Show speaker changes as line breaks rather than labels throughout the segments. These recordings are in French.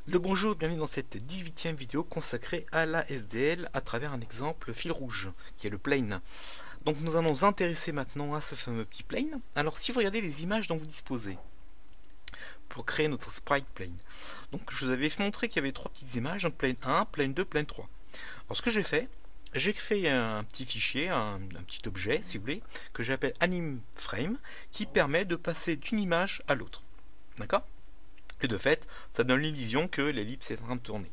Le bonjour, bienvenue dans cette 18e vidéo consacrée à la SDL à travers un exemple fil rouge, qui est le plane. Donc nous allons nous intéresser maintenant à ce fameux petit plane. Alors si vous regardez les images dont vous disposez, pour créer notre sprite plane, donc je vous avais montré qu'il y avait trois petites images, donc plane 1, plane 2, plane 3. Alors ce que j'ai fait un petit fichier, un petit objet si vous voulez, que j'appelle AnimeFrame, qui permet de passer d'une image à l'autre. D'accord ? Et de fait, ça donne l'illusion que l'ellipse est en train de tourner.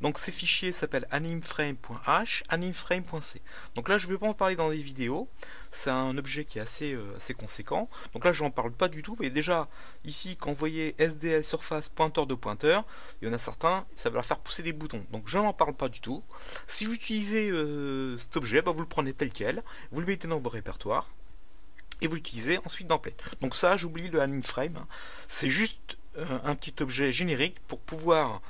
Donc ces fichiers s'appellent animeframe.h, animeframe.c. Donc là, je ne vais pas en parler dans les vidéos. C'est un objet qui est assez conséquent. Donc là, je n'en parle pas du tout. Mais déjà, ici, quand vous voyez SDL surface pointeur de pointeur, il y en a certains, ça va leur faire pousser des boutons. Donc je n'en parle pas du tout. Si vous utilisez cet objet, vous le prenez tel quel, vous le mettez dans vos répertoires et vous l'utilisez ensuite dans Plane. Donc ça, j'oublie le animeframe. C'est juste un petit objet générique pour pouvoir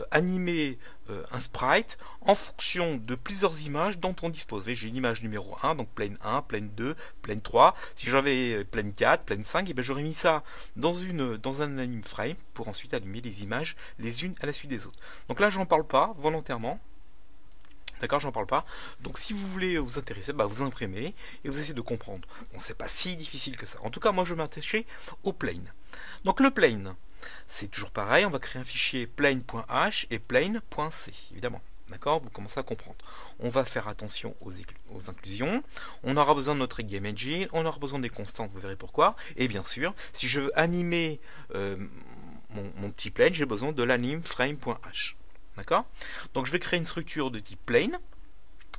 animer un sprite en fonction de plusieurs images dont on dispose. J'ai une image numéro 1, donc plane 1, plane 2, plane 3. Si j'avais plane 4, plane 5, et bien j'aurais mis ça dans un animeframe pour ensuite animer les images les unes à la suite des autres. Donc là, j'en parle pas volontairement. D'accord, j'en parle pas. Donc si vous voulez vous intéresser, vous imprimez et vous essayez de comprendre. Bon, c'est pas si difficile que ça. En tout cas, moi je vais m'attacher au plane. Donc le plane, c'est toujours pareil, on va créer un fichier plane.h et plane.c, évidemment. D'accord, vous commencez à comprendre. On va faire attention aux inclusions. On aura besoin de notre game engine, on aura besoin des constantes, vous verrez pourquoi. Et bien sûr, si je veux animer mon petit plane, j'ai besoin de l'animeframe.h. D'accord ? Donc je vais créer une structure de type plane.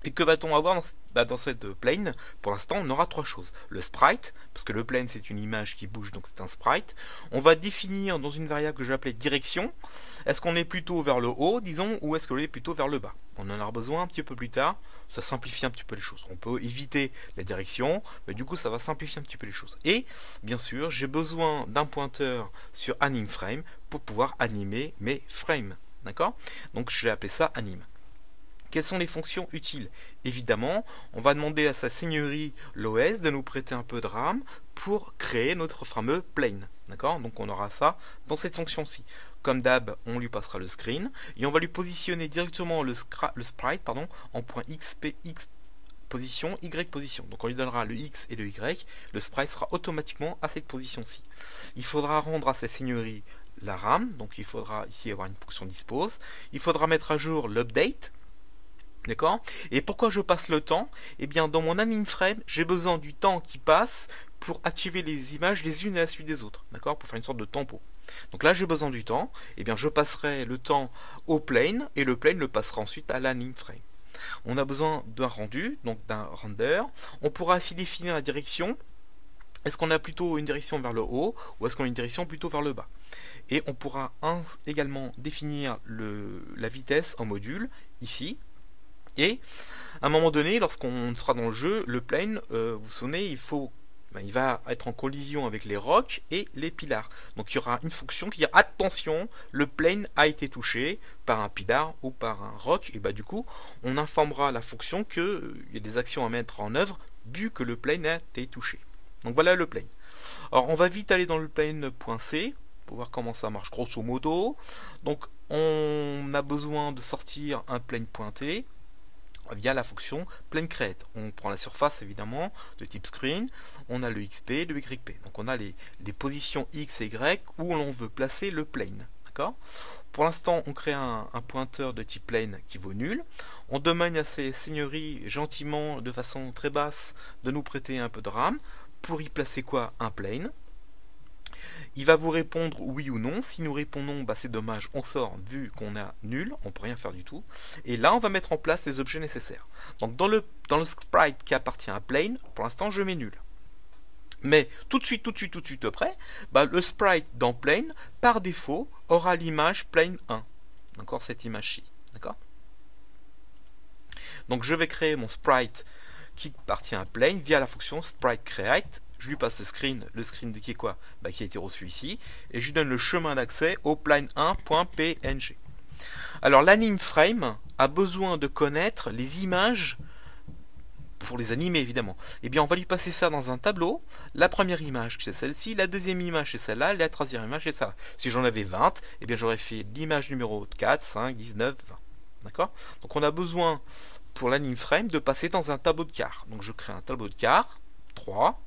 Et que va-t-on avoir dans cette plane? Pour l'instant, on aura trois choses. Le sprite, parce que le plane c'est une image qui bouge, donc c'est un sprite. On va définir dans une variable que je vais appeler direction. Est-ce qu'on est plutôt vers le haut, disons, ou est-ce qu'on est plutôt vers le bas? On en aura besoin un petit peu plus tard. Ça simplifie un petit peu les choses. On peut éviter la direction, mais du coup, ça va simplifier un petit peu les choses. Et, bien sûr, j'ai besoin d'un pointeur sur AnimeFrame pour pouvoir animer mes frames. D'accord? Donc je vais appeler ça anime. Quelles sont les fonctions utiles? Évidemment, on va demander à sa seigneurie l'OS de nous prêter un peu de RAM pour créer notre fameux plane. D'accord? Donc on aura ça dans cette fonction-ci. Comme d'hab, on lui passera le screen et on va lui positionner directement le sprite en point x position, y position. Donc on lui donnera le x et le y. Le sprite sera automatiquement à cette position-ci. Il faudra rendre à sa seigneurie la RAM, donc il faudra ici avoir une fonction dispose. Il faudra mettre à jour l'update. D'accord? Et pourquoi je passe le temps? Eh bien, dans mon animeframe, j'ai besoin du temps qui passe pour activer les images les unes à la suite des autres. D'accord? Pour faire une sorte de tempo. Donc là, j'ai besoin du temps. Eh bien, je passerai le temps au plane et le plane le passera ensuite à l'animeframe. On a besoin d'un rendu, donc d'un render. On pourra ainsi définir la direction. Est-ce qu'on a plutôt une direction vers le haut ou est-ce qu'on a une direction plutôt vers le bas? Et on pourra également définir la vitesse en module, ici. Et à un moment donné, lorsqu'on sera dans le jeu, le plane, vous vous souvenez, il va être en collision avec les rocs et les pilars. Donc il y aura une fonction qui dira attention, le plane a été touché par un pilar ou par un roc. Et du coup, on informera la fonction qu'il y a des actions à mettre en œuvre vu que le plane a été touché. Donc voilà le plane. Alors on va vite aller dans le plane.c pour voir comment ça marche grosso modo. Donc on a besoin de sortir un plane pointé via la fonction planeCreate. On prend la surface évidemment de type screen, on a le XP, le YP. Donc on a les positions X et Y où l'on veut placer le plane. D'accord ? Pour l'instant, on crée un pointeur de type plane qui vaut nul. On demande à ces seigneuries gentiment, de façon très basse, de nous prêter un peu de RAM. Pour y placer quoi? Un plane. Il va vous répondre oui ou non. Si nous répondons, c'est dommage, on sort vu qu'on a nul, on peut rien faire du tout. Et là, on va mettre en place les objets nécessaires. Donc dans le sprite qui appartient à plane, pour l'instant, je mets nul. Mais tout de suite après, le sprite dans plane, par défaut, aura l'image plane 1. D'accord, cette image-ci. D'accord? Donc je vais créer mon sprite qui appartient à plane via la fonction spriteCreate. Je lui passe le screen de qui est quoi? Qui a été reçu ici, et je lui donne le chemin d'accès au plane1.png. Alors l'animeframe a besoin de connaître les images pour les animer évidemment. Eh bien on va lui passer ça dans un tableau. La première image c'est celle-ci, la deuxième image c'est celle-là, la troisième image c'est ça. Si j'en avais 20, eh bien j'aurais fait l'image numéro 4, 5, 19, 20. D'accord? Donc on a besoin pour l'anime frame de passer dans un tableau de quart. Donc je crée un tableau de quart, 3.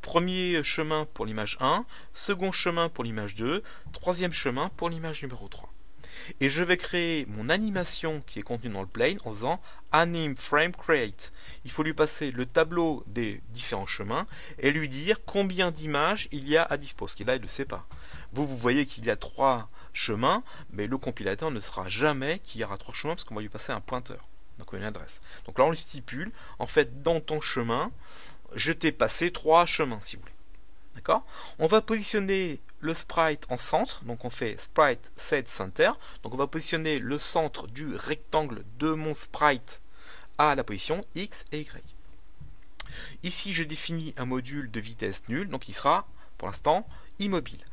Premier chemin pour l'image 1, second chemin pour l'image 2, troisième chemin pour l'image numéro 3. Et je vais créer mon animation qui est contenue dans le plane en faisant Anim Frame Create. Il faut lui passer le tableau des différents chemins et lui dire combien d'images il y a à dispo. Parce que là, il ne le sait pas. Vous voyez qu'il y a 3 chemins, mais le compilateur ne saura jamais qu'il y aura 3 chemins parce qu'on va lui passer un pointeur. Donc une adresse. Donc là, on lui stipule, en fait, dans ton chemin, je t'ai passé 3 chemins, si vous voulez. D'accord? On va positionner le sprite en centre, donc on fait sprite set center, donc on va positionner le centre du rectangle de mon sprite à la position X et Y. Ici je définis un module de vitesse nulle, donc il sera pour l'instant immobile.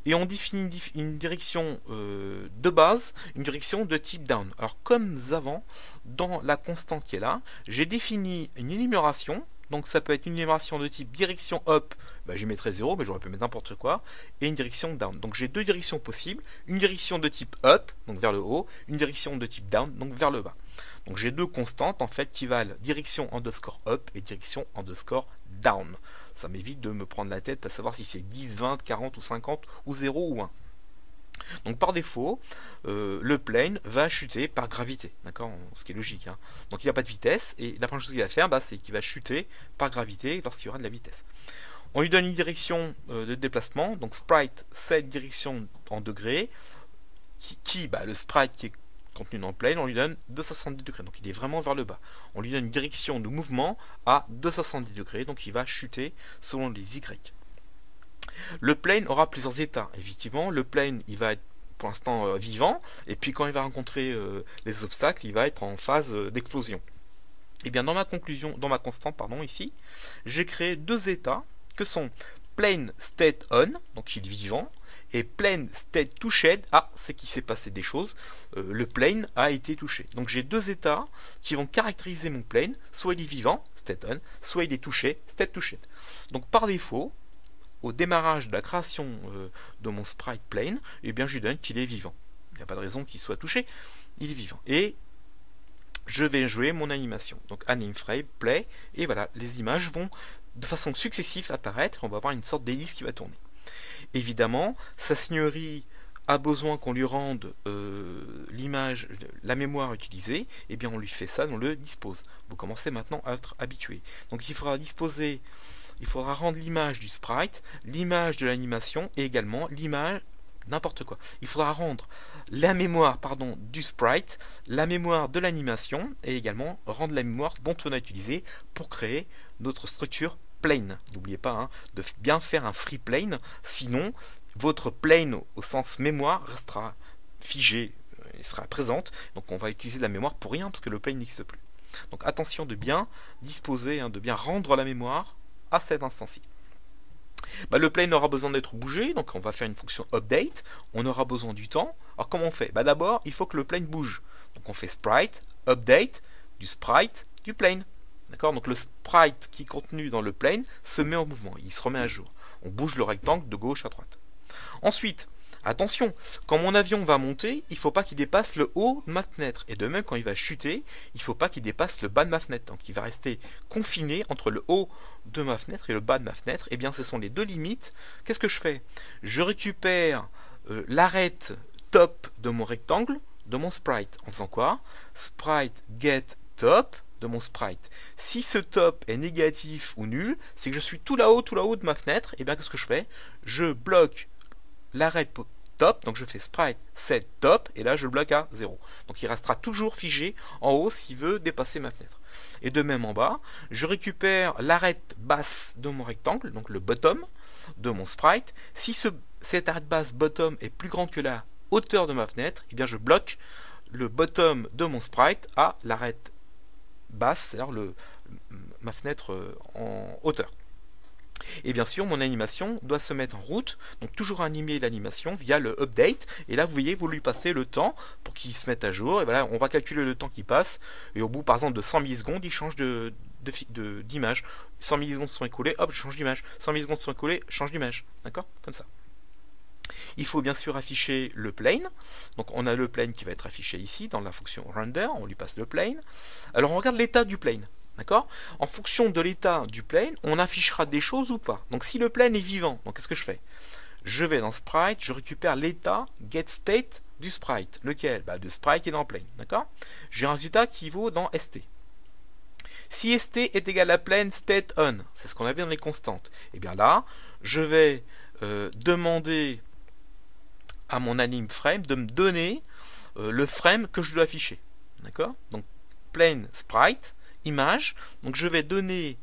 Et on définit une direction de base, une direction de type down. Alors comme avant, dans la constante qui est là, j'ai défini une énumération. Donc ça peut être une énumération de type direction up, bah, je mettrais 0, mais j'aurais pu mettre n'importe quoi, et une direction down. Donc j'ai deux directions possibles, une direction de type up, donc vers le haut, une direction de type down, donc vers le bas. Donc j'ai deux constantes en fait qui valent direction underscore up et direction underscore down. Ça m'évite de me prendre la tête à savoir si c'est 10, 20, 40 ou 50 ou 0 ou 1. Donc par défaut, le plane va chuter par gravité, d'accord, ce qui est logique. Hein. Donc il n'a pas de vitesse, et la première chose qu'il va faire, bah, c'est qu'il va chuter par gravité lorsqu'il y aura de la vitesse. On lui donne une direction de déplacement, donc sprite set direction en degrés, le sprite qui est contenu dans le plane, on lui donne 270 degrés, donc il est vraiment vers le bas. On lui donne une direction de mouvement à 270 degrés, donc il va chuter selon les Y. Le plane aura plusieurs états. Effectivement, le plane, il va être pour l'instant vivant, et puis quand il va rencontrer les obstacles, il va être en phase d'explosion. Et bien dans ma conclusion, dans ma constante, pardon, ici, j'ai créé deux états que sont plane state on, donc il est vivant, et plane state touched, ah, c'est qu'il s'est passé des choses, le plane a été touché. Donc j'ai deux états qui vont caractériser mon plane, soit il est vivant, state on, soit il est touché, state touched. Donc par défaut, au démarrage de la création de mon sprite plane, eh bien je lui donne qu'il est vivant. Il n'y a pas de raison qu'il soit touché, il est vivant. Et je vais jouer mon animation. Donc anim frame, play, et voilà, les images vont de façon successive apparaître, on va avoir une sorte d'hélice qui va tourner. Évidemment, sa seigneurie a besoin qu'on lui rende l'image, la mémoire utilisée, et bien on lui fait ça, on le dispose. Vous commencez maintenant à être habitué. Donc il faudra disposer, il faudra rendre l'image du sprite, l'image de l'animation et également l'image n'importe quoi. Il faudra rendre la mémoire du sprite, la mémoire de l'animation et également rendre la mémoire dont on a utilisé pour créer notre structure plane. N'oubliez pas hein, de bien faire un free plane, sinon votre plane au sens mémoire restera figé et sera présente. Donc on va utiliser de la mémoire pour rien parce que le plane n'existe plus. Donc attention de bien disposer, hein, de bien rendre la mémoire à cet instant-ci. Bah, le plane aura besoin d'être bougé, donc on va faire une fonction update, on aura besoin du temps. Alors comment on fait? Bah, d'abord, il faut que le plane bouge. Donc on fait sprite, update, du sprite, du plane. D'accord? Donc le sprite qui est contenu dans le plane se met en mouvement, il se remet à jour. On bouge le rectangle de gauche à droite. Ensuite, attention, quand mon avion va monter, il ne faut pas qu'il dépasse le haut de ma fenêtre. Et de même, quand il va chuter, il ne faut pas qu'il dépasse le bas de ma fenêtre. Donc il va rester confiné entre le haut de ma fenêtre et le bas de ma fenêtre. Et bien, ce sont les deux limites. Qu'est-ce que je fais? Je récupère l'arête top de mon rectangle, de mon sprite. En faisant quoi? Sprite get top de mon sprite. Si ce top est négatif ou nul, c'est que je suis tout là-haut de ma fenêtre. Et bien, qu'est-ce que je fais? Je bloque l'arête top, donc je fais sprite set top, et là je bloque à 0. Donc il restera toujours figé en haut s'il veut dépasser ma fenêtre. Et de même en bas, je récupère l'arête basse de mon rectangle, donc le bottom de mon sprite. Si cette arête basse bottom est plus grande que la hauteur de ma fenêtre, et bien je bloque le bottom de mon sprite à l'arête basse, c'est-à-dire ma fenêtre en hauteur. Et bien sûr, mon animation doit se mettre en route, donc toujours animer l'animation via le update. Et là, vous voyez, vous lui passez le temps pour qu'il se mette à jour. Et voilà, on va calculer le temps qui passe. Et au bout, par exemple, de 100 millisecondes, il change d'image. 100 millisecondes sont écoulées, hop, je change d'image. 100 millisecondes sont écoulées, je change d'image. D'accord? Comme ça. Il faut bien sûr afficher le plane. Donc on a le plane qui va être affiché ici dans la fonction render. On lui passe le plane. Alors on regarde l'état du plane. D'accord? En fonction de l'état du plane, on affichera des choses ou pas. Donc si le plane est vivant, donc qu'est-ce que je fais? Je vais dans Sprite, je récupère l'état getState du sprite. Lequel? Le sprite qui est dans plane. D'accord? J'ai un résultat qui vaut dans ST. Si ST est égal à plane state on, c'est ce qu'on avait dans les constantes, et bien là, je vais demander à mon anim frame de me donner le frame que je dois afficher. D'accord? Donc plane sprite image, donc je vais donner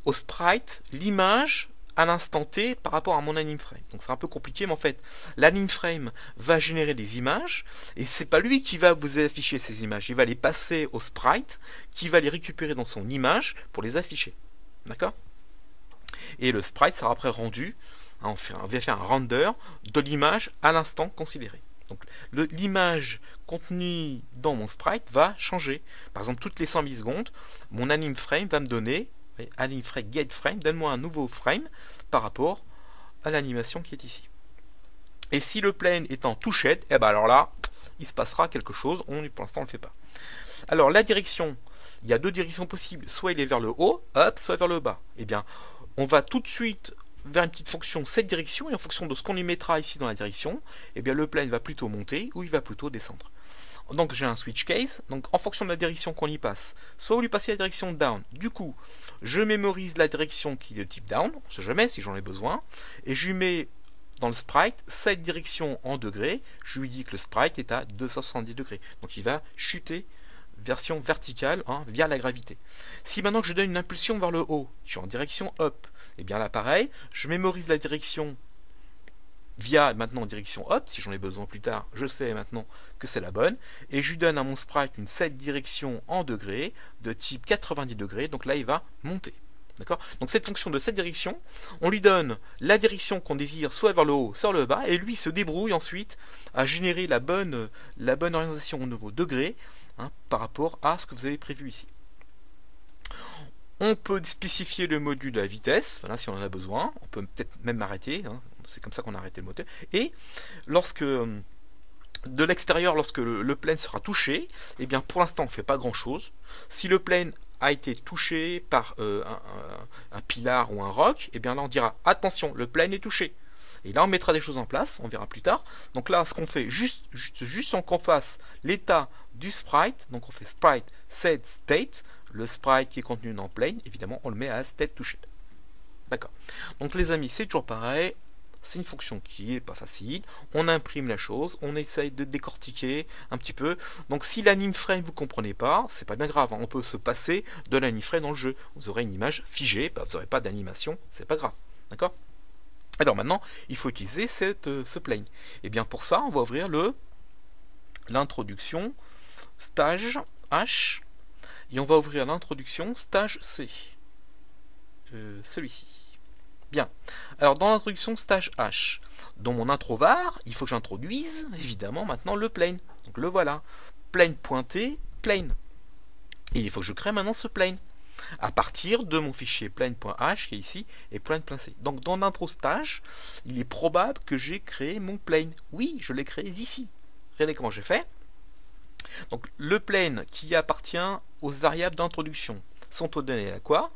au sprite l'image à l'instant T par rapport à mon anim frame. Donc c'est un peu compliqué, mais en fait, l'anim frame va générer des images, et c'est pas lui qui va vous afficher ces images, il va les passer au sprite, qui va les récupérer dans son image pour les afficher. D'accord? Et le sprite sera après rendu, on va faire un render de l'image à l'instant considéré. Donc l'image contenue dans mon sprite va changer. Par exemple, toutes les 100 millisecondes, mon anim frame va me donner, anim frame get frame, donne-moi un nouveau frame par rapport à l'animation qui est ici. Et si le plane est en touchette, et ben alors là, il se passera quelque chose. Pour l'instant, on ne le fait pas. Alors la direction, il y a deux directions possibles. Soit il est vers le haut, hop, soit vers le bas. Eh bien, on va tout de suite vers une petite fonction cette direction, et en fonction de ce qu'on lui mettra ici dans la direction, eh bien le plane va plutôt monter ou il va plutôt descendre. Donc j'ai un switch case, donc en fonction de la direction qu'on y passe, soit vous lui passez la direction down, du coup je mémorise la direction qui est de type down, on ne sait jamais si j'en ai besoin, et je lui mets dans le sprite cette direction en degrés, je lui dis que le sprite est à 270 degrés, donc il va chuter version verticale via la gravité. Si maintenant je donne une impulsion vers le haut, je suis en direction up, et bien là pareil, je mémorise la direction via maintenant direction up, si j'en ai besoin plus tard, je sais maintenant que c'est la bonne, et je lui donne à mon sprite une cette direction en degrés, de type 90 degrés, donc là il va monter. D'accord? Donc cette fonction de cette direction, on lui donne la direction qu'on désire, soit vers le haut, soit vers le bas, et lui se débrouille ensuite à générer la bonne orientation au nouveau degré, par rapport à ce que vous avez prévu ici. On peut spécifier le module de la vitesse, voilà, si on en a besoin, on peut peut-être même m'arrêter, c'est comme ça qu'on a arrêté le moteur, et lorsque de l'extérieur, lorsque le plane sera touché, eh bien pour l'instant on ne fait pas grand chose. Si le plane a été touché par un pilar ou un roc, et bien là on dira attention, le plane est touché. Et là on mettra des choses en place, on verra plus tard. Donc là ce qu'on fait, juste qu'on fasse l'état du sprite, donc on fait sprite set state, le sprite qui est contenu dans plane, évidemment on le met à state touché. D'accord. Donc les amis, c'est toujours pareil. C'est une fonction qui est pas facile, on imprime la chose, on essaye de décortiquer un petit peu. Donc si l'anim frame vous comprenez pas, c'est pas bien grave, on peut se passer de l'anim frame dans le jeu. Vous aurez une image figée, vous n'aurez pas d'animation, c'est pas grave. D'accord? Alors maintenant, il faut utiliser ce plane. Et bien pour ça, on va ouvrir l'introduction stage H, et on va ouvrir l'introduction stage C. Celui-ci. Bien. Alors dans l'introduction stage H, dans mon intro var, il faut que j'introduise évidemment maintenant le plane. Donc le voilà. Plane pointé, plane. Et il faut que je crée maintenant ce plane à partir de mon fichier plane.h qui est ici et plane.c. Donc dans l'intro stage, il est probable que j'ai créé mon plane. Oui, je l'ai créé ici. Regardez comment j'ai fait. Donc le plane qui appartient aux variables d'introduction sont données à quoi?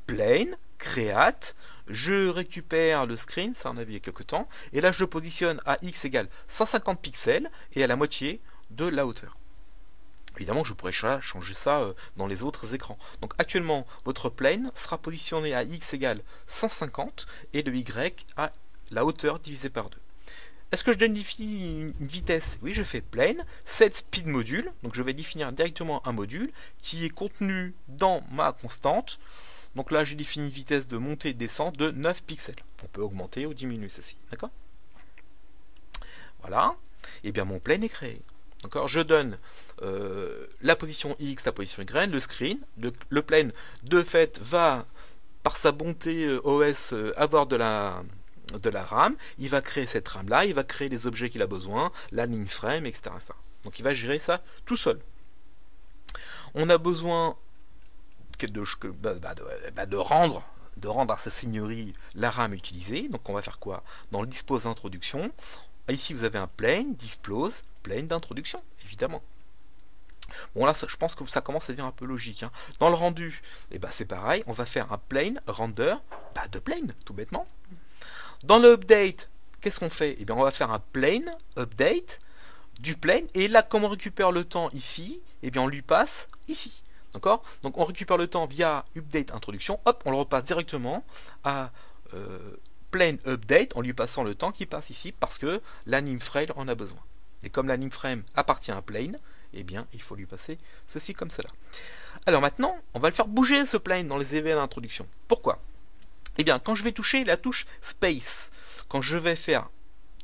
Plane, create, je récupère le screen, ça on a vu il y a quelques temps, et là je le positionne à x égale 150 pixels et à la moitié de la hauteur. Évidemment, je pourrais changer ça dans les autres écrans. Donc actuellement, votre plane sera positionné à x égale 150 et le y à la hauteur divisée par 2. Est-ce que je définis une vitesse? Oui, je fais plane, set speed module, donc je vais définir directement un module qui est contenu dans ma constante. Donc là, j'ai défini une vitesse de montée et de descente de 9 pixels. On peut augmenter ou diminuer ceci, d'accord? Voilà, et bien mon plane est créé. Je donne la position X, la position Y, le screen. Le plane, de fait, va par sa bonté OS, avoir de la RAM, il va créer cette RAM là, il va créer les objets qu'il a besoin, la ligne frame, etc., etc. Donc il va gérer ça tout seul. On a besoin de rendre à sa seigneurie la RAM utilisée. Donc on va faire quoi? Dans le dispose introduction, ici vous avez un plane, dispose, plane d'introduction, évidemment. Bon là, je pense que ça commence à devenir un peu logique. Hein. Dans le rendu, c'est pareil, on va faire un plane render de plane, tout bêtement. Dans le update, qu'est-ce qu'on fait? On va faire un plane update du plane, et là, comme on récupère le temps ici, on lui passe ici. D'accord? Donc on récupère le temps via update introduction, hop, on le repasse directement à plane update en lui passant le temps qui passe ici parce que l'AnimFrame en a besoin. Et comme l'AnimFrame appartient à plane, il faut lui passer ceci comme cela. Alors maintenant, on va le faire bouger ce plane dans les EVL d'introduction. Pourquoi? Quand je vais toucher la touche space, quand je vais faire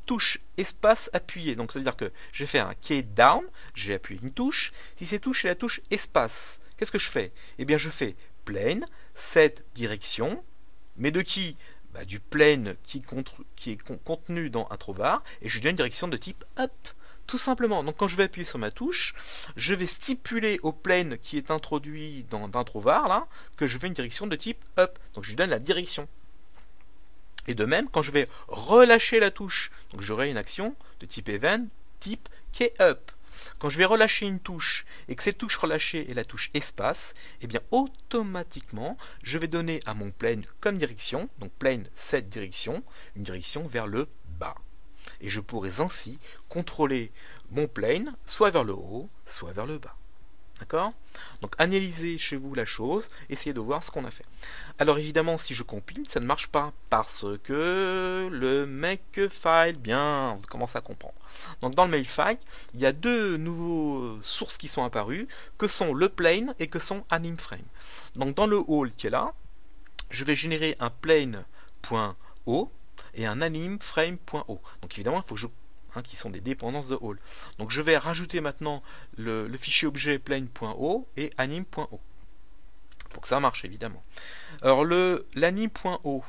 touche espace appuyé, donc ça veut dire que je vais faire un key down, je vais appuyer une touche, si cette touche est la touche espace, qu'est-ce que je fais? Je fais plane, set direction, mais de qui? Du plane qui est contenu dans introvar, et je lui donne une direction de type up, tout simplement. Donc quand je vais appuyer sur ma touche, je vais stipuler au plane qui est introduit dans introvar, là, que je veux une direction de type up, donc je lui donne la direction. Et de même, quand je vais relâcher la touche, donc j'aurai une action de type event, type keyUp. Quand je vais relâcher une touche et que cette touche relâchée est la touche espace, automatiquement, je vais donner à mon plane comme direction, donc plane set direction, une direction vers le bas. Et je pourrais ainsi contrôler mon plane soit vers le haut, soit vers le bas. D'accord? Donc analysez chez vous la chose, essayez de voir ce qu'on a fait. Alors évidemment, si je compile, ça ne marche pas parce que le makefile, bien, on commence à comprendre. Donc dans le makefile, il y a deux nouveaux sources qui sont apparues, que sont le plane et que sont AnimFrame. Donc dans le hall qui est là, je vais générer un plane.o et un AnimFrame.o. Donc évidemment, il faut que je qui sont des dépendances de hall. Donc je vais rajouter maintenant le fichier objet plane.o et anim.o pour que ça marche évidemment. Alors l'anim.o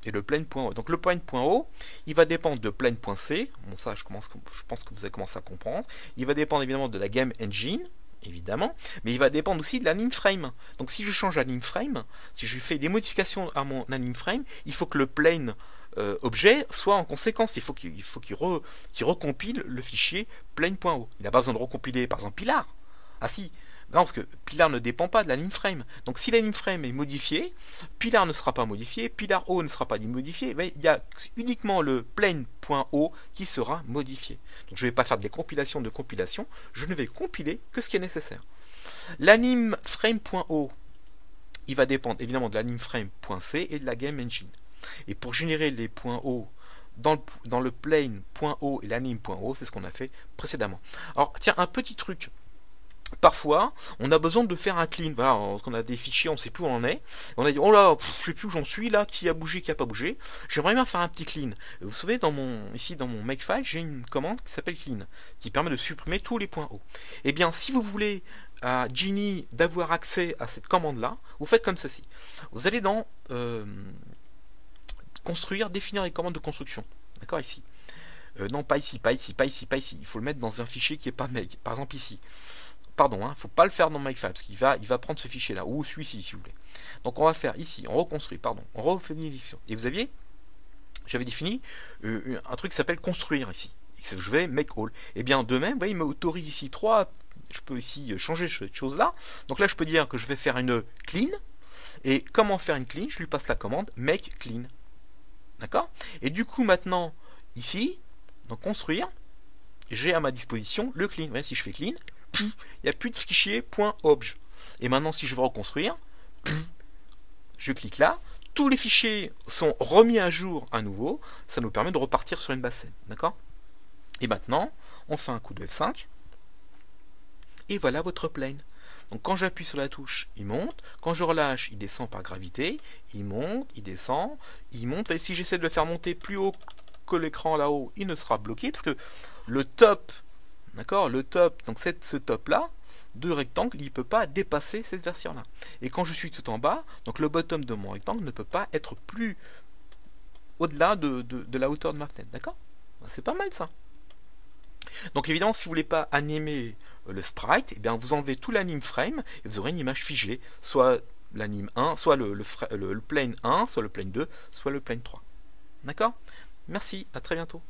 et le plane.o. Donc le plane.o, il va dépendre de plane.c. Bon ça je pense que vous avez commencé à comprendre. Il va dépendre évidemment de la game engine, évidemment, mais il va dépendre aussi de l'AnimFrame. Donc si je change l'AnimFrame, si je fais des modifications à mon AnimFrame, il faut que le plane objet soit en conséquence. Il faut qu'il recompile le fichier plane.o. Il n'a pas besoin de recompiler par exemple Pilar. Ah si, non, parce que Pilar ne dépend pas de l'AnimFrame. Donc si l'AnimFrame est modifié, Pilar ne sera pas modifié, Pilar.o ne sera pas modifié, mais il y a uniquement le plane.o qui sera modifié. Donc je ne vais pas faire de compilation, je ne vais compiler que ce qui est nécessaire. L'AnimFrame.o, il va dépendre évidemment de l'AnimFrame.c et de la Game Engine. Et pour générer les points O dans le plane.o et l'anim.o, c'est ce qu'on a fait précédemment. Alors tiens, un petit truc. Parfois, on a besoin de faire un clean. Voilà, on a des fichiers, on ne sait plus où on en est. On a dit, oh là, je ne sais plus où j'en suis, là, qui a bougé, qui n'a pas bougé. J'aimerais bien faire un petit clean. Vous savez, ici dans mon makefile, j'ai une commande qui s'appelle clean, qui permet de supprimer tous les points O. Eh bien, si vous voulez à Geany d'avoir accès à cette commande-là, vous faites comme ceci. Vous allez dans construire, définir les commandes de construction. D'accord, ici. Non, pas ici, pas ici, pas ici, pas ici. Il faut le mettre dans un fichier qui n'est pas make. Par exemple, ici. Pardon, il ne faut pas le faire dans makefile, parce qu'il va prendre ce fichier-là, ou celui-ci, si vous voulez. Donc, on va faire ici, on reconstruit, pardon, on refait une définition. Et vous aviez, j'avais défini un truc qui s'appelle construire, ici. Et que je vais make all. Et bien, de même, vous voyez, il m'autorise ici 3, je peux ici changer cette chose-là. Donc là, je peux dire que je vais faire une clean. Et comment faire une clean? Je lui passe la commande make clean. D'accord? Et du coup, maintenant, ici, dans construire, j'ai à ma disposition le clean. Vous voyez, si je fais clean, il n'y a plus de fichier .obj. Et maintenant, si je veux reconstruire, je clique là, tous les fichiers sont remis à jour à nouveau, ça nous permet de repartir sur une base scène. D'accord? Et maintenant, on fait un coup de F5, et voilà votre plane. Donc quand j'appuie sur la touche, il monte. Quand je relâche, il descend par gravité. Il monte, il descend, il monte. Et si j'essaie de le faire monter plus haut que l'écran là-haut, il ne sera bloqué parce que le top, d'accord, le top, donc ce top-là, de rectangle, il ne peut pas dépasser cette version-là. Et quand je suis tout en bas, donc le bottom de mon rectangle ne peut pas être plus au-delà de la hauteur de ma fenêtre. D'accord? C'est pas mal ça. Donc évidemment, si vous ne voulez pas animer le sprite, eh bien vous enlevez tout l'anime frame et vous aurez une image figée, soit l'anime 1, soit le plane 1, soit le plane 2, soit le plane 3. D'accord? Merci, à très bientôt.